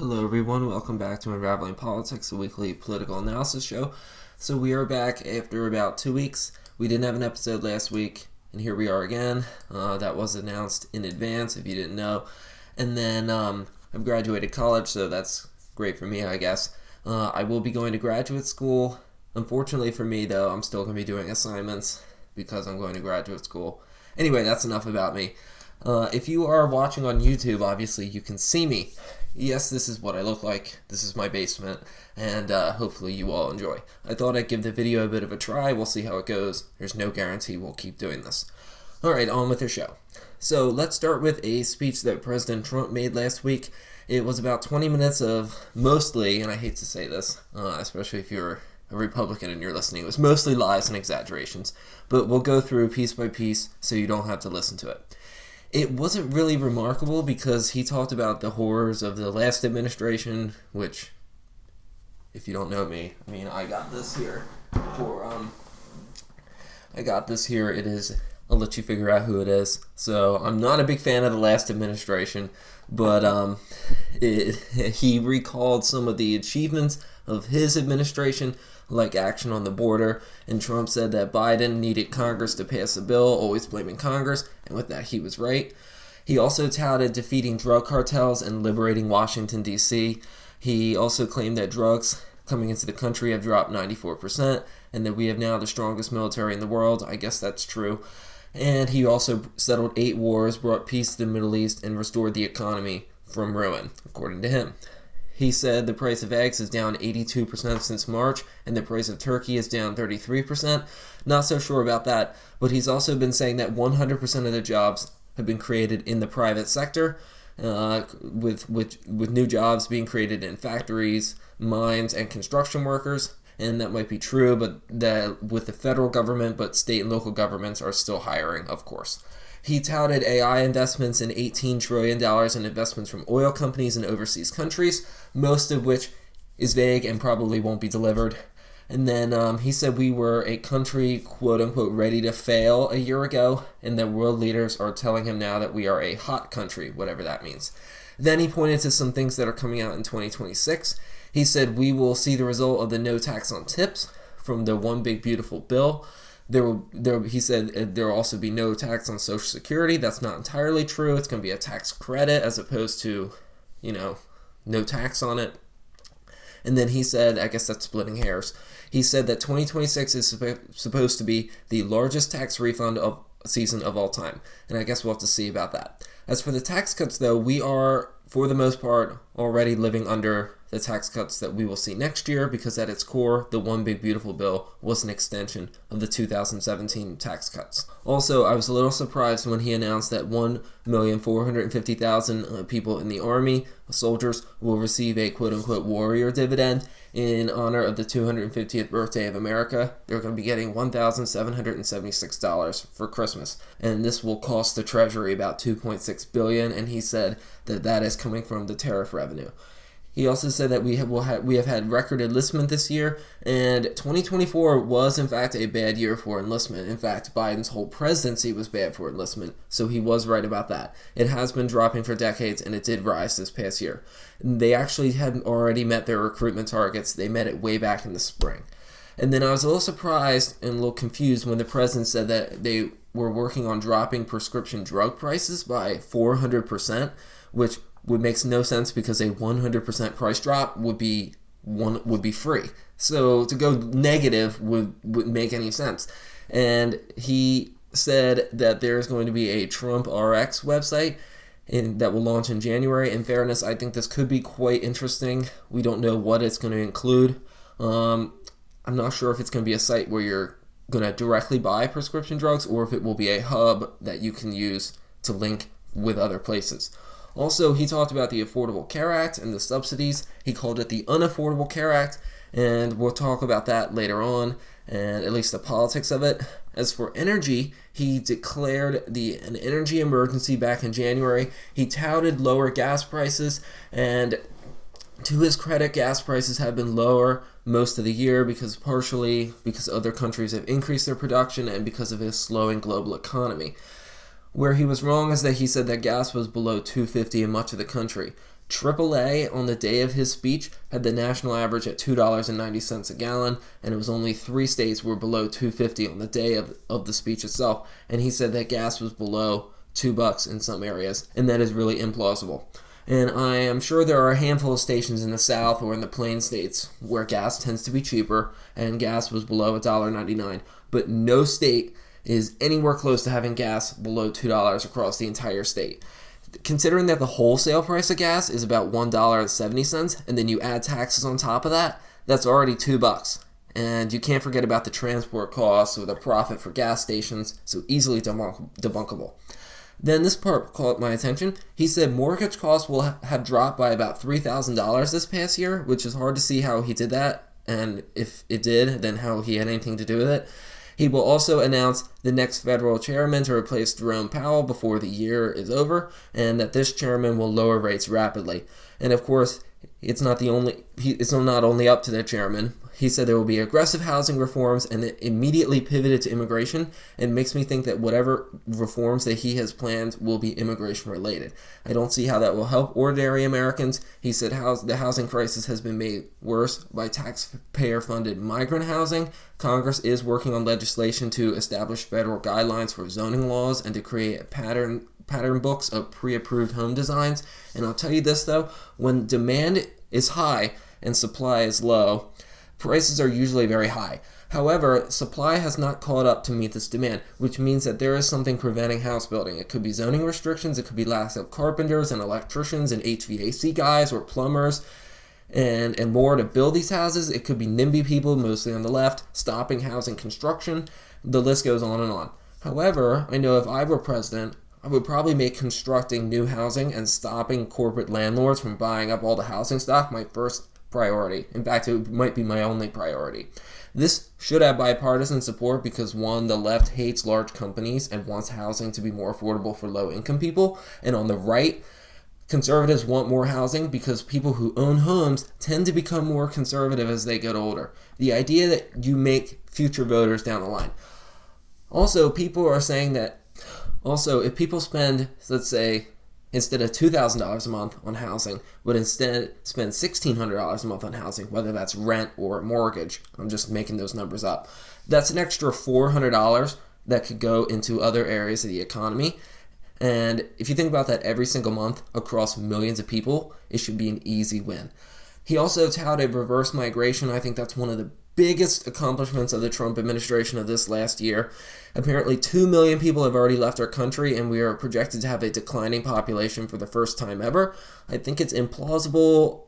Hello everyone, welcome back to Unraveling Politics, a weekly political analysis show. So we are back after about 2 weeks. We didn't have an episode last week, and here we are again. That was announced in advance, if you didn't know. And then I've graduated college, so that's great for me, I guess. I will be going to graduate school. Unfortunately for me, though, I'm still going to be doing assignments because I'm going to graduate school. Anyway, that's enough about me. If you are watching on YouTube, obviously you can see me. Yes, this is what I look like. This is my basement, and hopefully you all enjoy. I thought I'd give the video a bit of a try. We'll see how it goes. There's no guarantee we'll keep doing this. Alright, on with the show. So let's start with a speech that President Trump made last week. It was about 20 minutes of mostly, and I hate to say this, especially if you're a Republican and you're listening, it was mostly lies and exaggerations. But we'll go through piece by piece so you don't have to listen to it. It wasn't really remarkable because he talked about the horrors of the last administration, which, if you don't know me, I mean, I got this here. It is, I'll let you figure out who it is. So I'm not a big fan of the last administration, but he recalled some of the achievements of his administration, like action on the border, and Trump said that Biden needed Congress to pass a bill, always blaming Congress, and with that he was right. He also touted defeating drug cartels and liberating Washington, D.C. He also claimed that drugs coming into the country have dropped 94%, and that we have now the strongest military in the world. I guess that's true. And he also settled 8 wars, brought peace to the Middle East, and restored the economy from ruin, according to him. He said the price of eggs is down 82% since March, and the price of turkey is down 33%. Not so sure about that, but he's also been saying that 100% of the jobs have been created in the private sector, with new jobs being created in factories, mines, and construction workers. And that might be true, but that with the federal government, but state and local governments are still hiring, of course. He touted AI investments in $18 trillion in investments from oil companies in overseas countries, most of which is vague and probably won't be delivered. And then he said we were a country, quote-unquote, ready to fail a year ago, and that world leaders are telling him now that we are a hot country, whatever that means. Then he pointed to some things that are coming out in 2026. He said we will see the result of the no tax on tips from the One Big Beautiful Bill. He said there will also be no tax on Social Security. That's not entirely true. It's going to be a tax credit as opposed to, no tax on it. And then he said, I guess that's splitting hairs. He said that 2026 is supposed to be the largest tax refund season of all time. And I guess we'll have to see about that. As for the tax cuts, though, we are, for the most part, already living under the tax cuts that we will see next year, because at its core, the One Big Beautiful Bill was an extension of the 2017 tax cuts. Also, I was a little surprised when he announced that 1,450,000 people in the Army, soldiers, will receive a quote-unquote warrior dividend in honor of the 250th birthday of America. They're going to be getting $1,776 for Christmas, and this will cost the Treasury about $2.6 billion, and he said that that is coming from the tariff revenue. He also said that we have had record enlistment this year, and 2024 was in fact a bad year for enlistment. In fact, Biden's whole presidency was bad for enlistment, so he was right about that. It has been dropping for decades, and it did rise this past year. They actually had already met their recruitment targets. They met it way back in the spring. And then I was a little surprised and a little confused when the president said that they were working on dropping prescription drug prices by 400%, which would make no sense because a 100% price drop would be free. So to go negative wouldn't make any sense. And he said that there's going to be a Trump RX website that will launch in January. In fairness, I think this could be quite interesting. We don't know what it's going to include. I'm not sure if it's going to be a site where you're going to directly buy prescription drugs or if it will be a hub that you can use to link with other places. Also, he talked about the Affordable Care Act and the subsidies. He called it the Unaffordable Care Act, and we'll talk about that later on, and at least the politics of it. As for energy, he declared an energy emergency back in January. He touted lower gas prices, and to his credit, gas prices have been lower most of the year partially because other countries have increased their production and because of his slowing global economy. Where he was wrong is that he said that gas was below $2.50 in much of the country. AAA on the day of his speech had the national average at $2.90 a gallon, and it was only 3 states were below $2.50 on the day of the speech itself. And he said that gas was below $2 in some areas, and that is really implausible. And I am sure there are a handful of stations in the South or in the Plain States where gas tends to be cheaper, and gas was below $1.99. But no state is anywhere close to having gas below $2 across the entire state. Considering that the wholesale price of gas is about $1.70, and then you add taxes on top of that, that's already $2. And you can't forget about the transport costs or the profit for gas stations, so easily debunkable. Then this part caught my attention. He said mortgage costs will have dropped by about $3,000 this past year, which is hard to see how he did that, and if it did, then how he had anything to do with it. He will also announce the next federal chairman to replace Jerome Powell before the year is over, and that this chairman will lower rates rapidly. And of course, it's not only up to the chairman. He said there will be aggressive housing reforms, and it immediately pivoted to immigration, and makes me think that whatever reforms that he has planned will be immigration related. I don't see how that will help ordinary Americans. He said the housing crisis has been made worse by taxpayer-funded migrant housing. Congress is working on legislation to establish federal guidelines for zoning laws and to create pattern books of pre-approved home designs. And I'll tell you this though, when demand is high and supply is low, prices are usually very high. However, supply has not caught up to meet this demand, which means that there is something preventing house building. It could be zoning restrictions, it could be lack of carpenters and electricians and HVAC guys or plumbers and more to build these houses. It could be NIMBY people, mostly on the left, stopping housing construction. The list goes on and on. However, I know if I were president, I would probably make constructing new housing and stopping corporate landlords from buying up all the housing stock my first priority. In fact, it might be my only priority. This should have bipartisan support because, one, the left hates large companies and wants housing to be more affordable for low-income people, and on the right, conservatives want more housing because people who own homes tend to become more conservative as they get older. The idea that you make future voters down the line. Also, people are saying that if people spend, let's say, instead of $2,000 a month on housing, but instead spend $1,600 a month on housing, whether that's rent or mortgage, I'm just making those numbers up, that's an extra $400 that could go into other areas of the economy. And if you think about that every single month across millions of people, it should be an easy win. He also touted reverse migration. I think that's one of the biggest accomplishments of the Trump administration of this last year. Apparently 2 million people have already left our country, and we are projected to have a declining population for the first time ever. I think it's implausible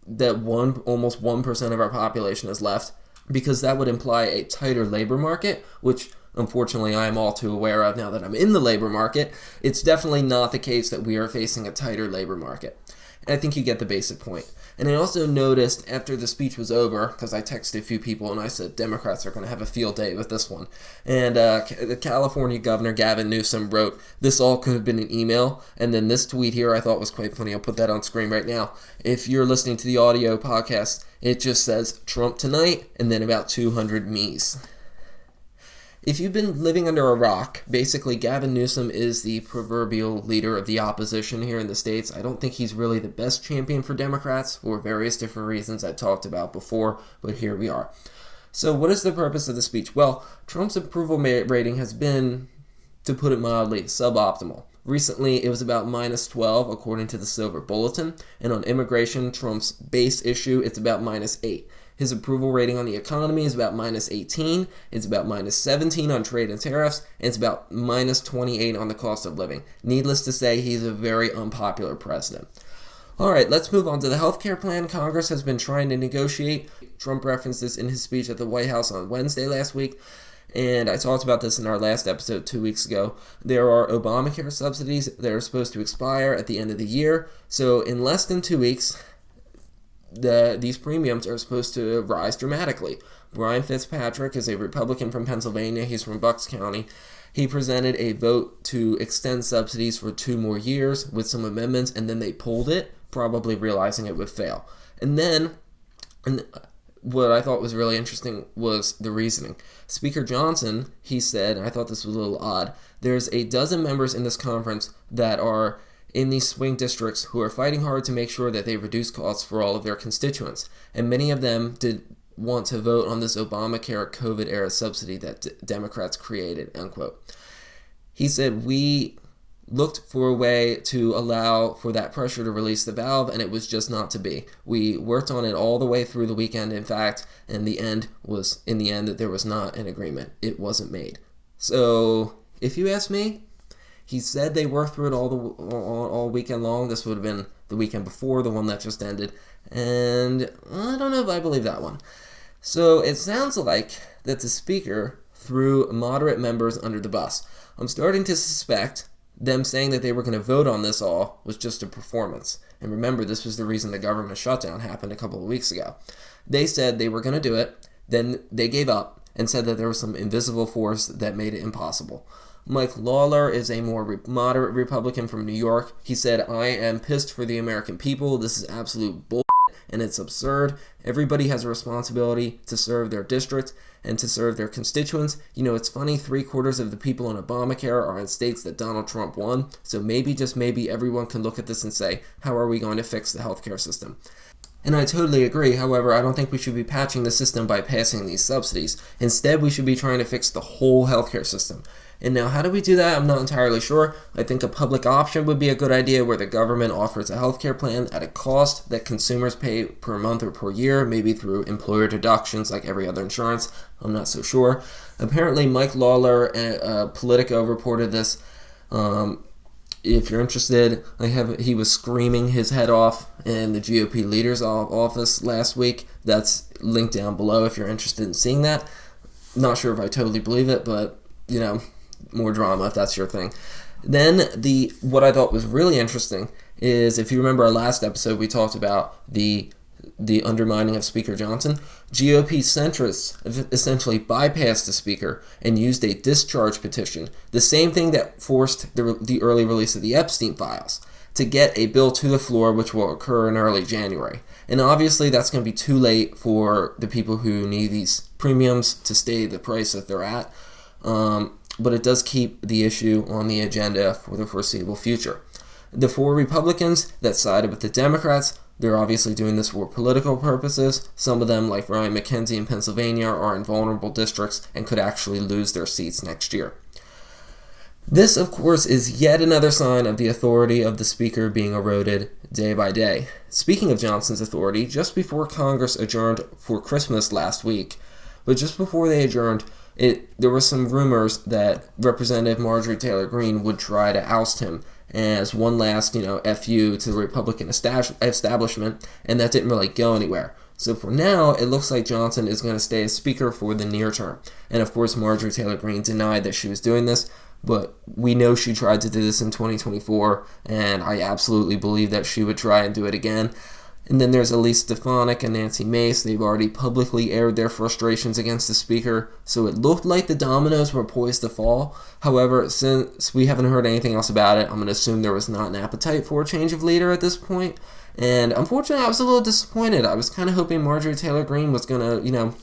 that almost 1% of our population has left, because that would imply a tighter labor market, which unfortunately I am all too aware of now that I'm in the labor market. It's definitely not the case that we are facing a tighter labor market. And I think you get the basic point. And I also noticed after the speech was over, because I texted a few people and I said Democrats are going to have a field day with this one. And the California Governor Gavin Newsom wrote, "This all could have been an email." And then this tweet here I thought was quite funny. I'll put that on screen right now. If you're listening to the audio podcast, it just says Trump tonight and then about 200 me's. If you've been living under a rock, basically Gavin Newsom is the proverbial leader of the opposition here in the States. I don't think he's really the best champion for Democrats for various different reasons I talked about before, but here we are. So what is the purpose of the speech? Well, Trump's approval rating has been, to put it mildly, suboptimal. Recently, it was about -12 according to the Silver Bulletin, and on immigration, Trump's base issue, it's about -8. His approval rating on the economy is about -18, it's about -17 on trade and tariffs, and it's about -28 on the cost of living. Needless to say, he's a very unpopular president. Alright, let's move on to the healthcare plan Congress has been trying to negotiate. Trump referenced this in his speech at the White House on Wednesday last week, and I talked about this in our last episode 2 weeks ago. There are Obamacare subsidies that are supposed to expire at the end of the year, so in less than 2 weeks, these premiums are supposed to rise dramatically. Brian Fitzpatrick is a Republican from Pennsylvania. He's from Bucks County. He presented a vote to extend subsidies for 2 more years with some amendments, and then they pulled it, probably realizing it would fail. And what I thought was really interesting was the reasoning. Speaker Johnson, he said, and I thought this was a little odd, there's a dozen members in this conference that are in these swing districts who are fighting hard to make sure that they reduce costs for all of their constituents. And many of them did want to vote on this Obamacare COVID-era subsidy that Democrats created, unquote. He said, we looked for a way to allow for that pressure to release the valve, and it was just not to be. We worked on it all the way through the weekend, in fact, and in the end, that there was not an agreement. It wasn't made. So, if you ask me, he said they worked through it all weekend long. This would have been the weekend before, the one that just ended, and I don't know if I believe that one. So, it sounds like that the speaker threw moderate members under the bus. I'm starting to suspect them saying that they were going to vote on this all was just a performance. And remember, this was the reason the government shutdown happened a couple of weeks ago. They said they were going to do it, then they gave up and said that there was some invisible force that made it impossible. Mike Lawler is a more moderate Republican from New York. He said, I am pissed for the American people. This is absolute bull. And it's absurd. Everybody has a responsibility to serve their district and to serve their constituents. You know, it's funny, 3/4 of the people on Obamacare are in states that Donald Trump won. So maybe, just maybe, everyone can look at this and say, how are we going to fix the healthcare system? And I totally agree. However, I don't think we should be patching the system by passing these subsidies. Instead, we should be trying to fix the whole healthcare system. And now, how do we do that? I'm not entirely sure. I think a public option would be a good idea where the government offers a healthcare plan at a cost that consumers pay per month or per year, maybe through employer deductions like every other insurance. I'm not so sure. Apparently, Mike Lawler, Politico, reported this. If you're interested, he was screaming his head off in the GOP leader's office last week. That's linked down below if you're interested in seeing that. Not sure if I totally believe it, but, you know, more drama if that's your thing. Then what I thought was really interesting is, if you remember our last episode, we talked about the undermining of Speaker Johnson. GOP centrists essentially bypassed the speaker and used a discharge petition, the same thing that forced the early release of the Epstein files, to get a bill to the floor, which will occur in early January. And obviously that's going to be too late for the people who need these premiums to stay the price that they're at. But it does keep the issue on the agenda for the foreseeable future. The 4 Republicans that sided with the Democrats, they're obviously doing this for political purposes. Some of them, like Ryan McKenzie in Pennsylvania, are in vulnerable districts and could actually lose their seats next year. This, of course, is yet another sign of the authority of the Speaker being eroded day by day. Speaking of Johnson's authority, just before Congress adjourned for Christmas last week, but just before they adjourned, there were some rumors that Representative Marjorie Taylor Greene would try to oust him as one last, FU to the Republican establishment, and that didn't really go anywhere. So for now, it looks like Johnson is going to stay as Speaker for the near term. And of course, Marjorie Taylor Greene denied that she was doing this, but we know she tried to do this in 2024, and I absolutely believe that she would try and do it again. And then there's Elise Stefanik and Nancy Mace. They've already publicly aired their frustrations against the Speaker, so it looked like the dominoes were poised to fall. However, since we haven't heard anything else about it, I'm going to assume there was not an appetite for a change of leader at this point. And unfortunately, I was a little disappointed. I was kind of hoping Marjorie Taylor Greene was going to,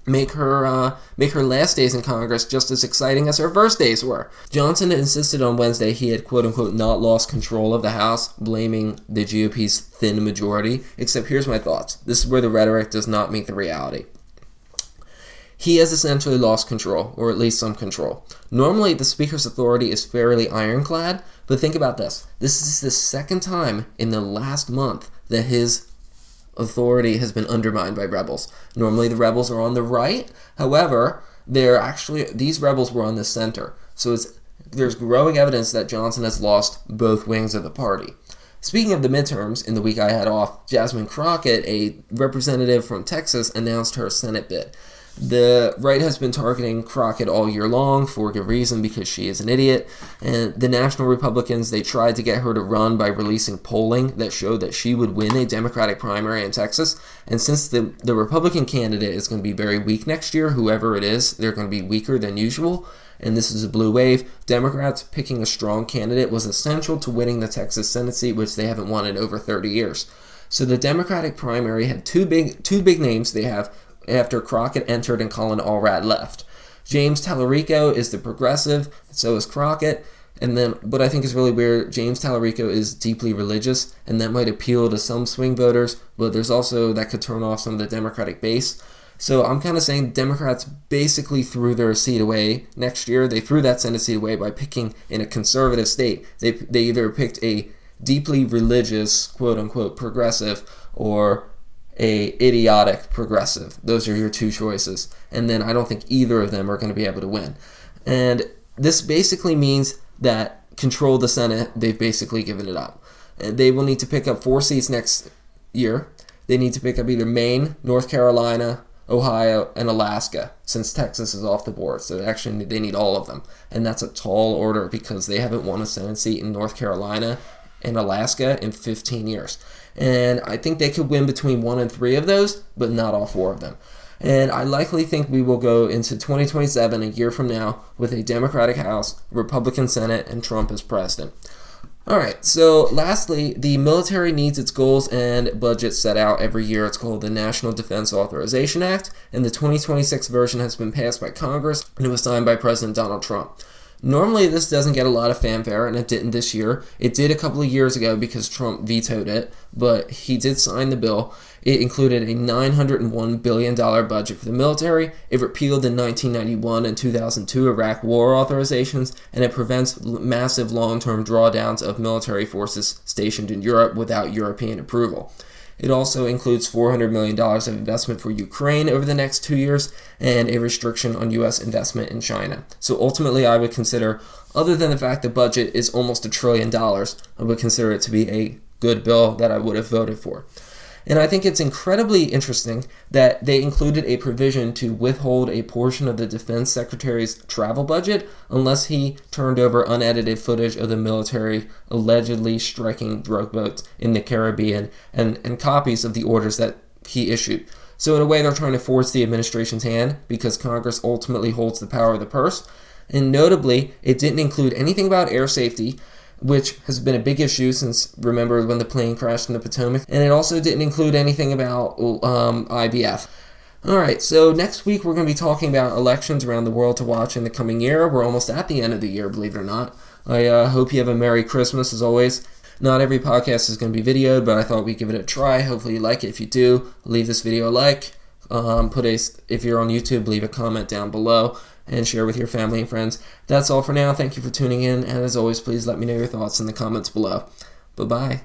make her last days in Congress just as exciting as her first days were. Johnson insisted on Wednesday he had, quote-unquote, not lost control of the House, blaming the GOP's thin majority. Except here's my thoughts. This is where the rhetoric does not meet the reality. He has essentially lost control, or at least some control. Normally, the Speaker's authority is fairly ironclad, but think about this. This is the second time in the last month that his authority has been undermined by rebels. Normally the rebels are on the right. However, these rebels were on the center. So there's growing evidence that Johnson has lost both wings of the party. Speaking of the midterms, in the week I had off, Jasmine Crockett, a representative from Texas, announced her Senate bid. The right has been targeting Crockett all year long for good reason, because she is an idiot. And the National Republicans, they tried to get her to run by releasing polling that showed that she would win a Democratic primary in Texas. And since the Republican candidate is going to be very weak next year, whoever it is, they're going to be weaker than usual. And this is a blue wave. Democrats picking a strong candidate was essential to winning the Texas Senate seat, which they haven't won in over 30 years. So the Democratic primary had two big names they have after Crockett entered and Colin Allred left. James Tallarico is the progressive, so is Crockett. And then, what I think is really weird, James Tallarico is deeply religious, and that might appeal to some swing voters, but there's also, that could turn off some of the Democratic base. So I'm kind of saying Democrats basically threw their seat away next year. They threw that Senate seat away by picking in a conservative state. They either picked a deeply religious, quote-unquote, progressive, or a idiotic progressive. Those are your two choices. And then I don't think either of them are going to be able to win. And this basically means that control of the Senate, they've basically given it up. They will need to pick up 4 seats next year. They need to pick up either Maine, North Carolina, Ohio, and Alaska, since Texas is off the board. So actually they need all of them. And that's a tall order because they haven't won a Senate seat in North Carolina and Alaska in 15 years. And I think they could win between 1 and 3 of those, but not all 4 of them. And I likely think we will go into 2027, a year from now, with a Democratic House, Republican Senate, and Trump as president. Alright, so lastly, the military needs its goals and budget set out every year. It's called the National Defense Authorization Act, and the 2026 version has been passed by Congress, and it was signed by President Donald Trump. Normally, this doesn't get a lot of fanfare, and it didn't this year. It did a couple of years ago because Trump vetoed it, but he did sign the bill. It included a $901 billion budget for the military. It repealed the 1991 and 2002 Iraq War authorizations, and it prevents massive long-term drawdowns of military forces stationed in Europe without European approval. It also includes $400 million of investment for Ukraine over the next 2 years and a restriction on U.S. investment in China. So ultimately, I would consider, other than the fact the budget is almost $1 trillion, I would consider it to be a good bill that I would have voted for. And I think it's incredibly interesting that they included a provision to withhold a portion of the defense secretary's travel budget unless he turned over unedited footage of the military allegedly striking drug boats in the Caribbean and copies of the orders that he issued. So in a way, they're trying to force the administration's hand because Congress ultimately holds the power of the purse. And notably, it didn't include anything about air safety, which has been a big issue since, remember, when the plane crashed in the Potomac. And it also didn't include anything about IVF. Alright, so next week we're going to be talking about elections around the world to watch in the coming year. We're almost at the end of the year, believe it or not. I hope you have a Merry Christmas, as always. Not every podcast is going to be videoed, but I thought we'd give it a try. Hopefully you like it. If you do, leave this video a like. If you're on YouTube, leave a comment down below and share with your family and friends. That's all for now. Thank you for tuning in, and as always, please let me know your thoughts in the comments below. Bye-bye.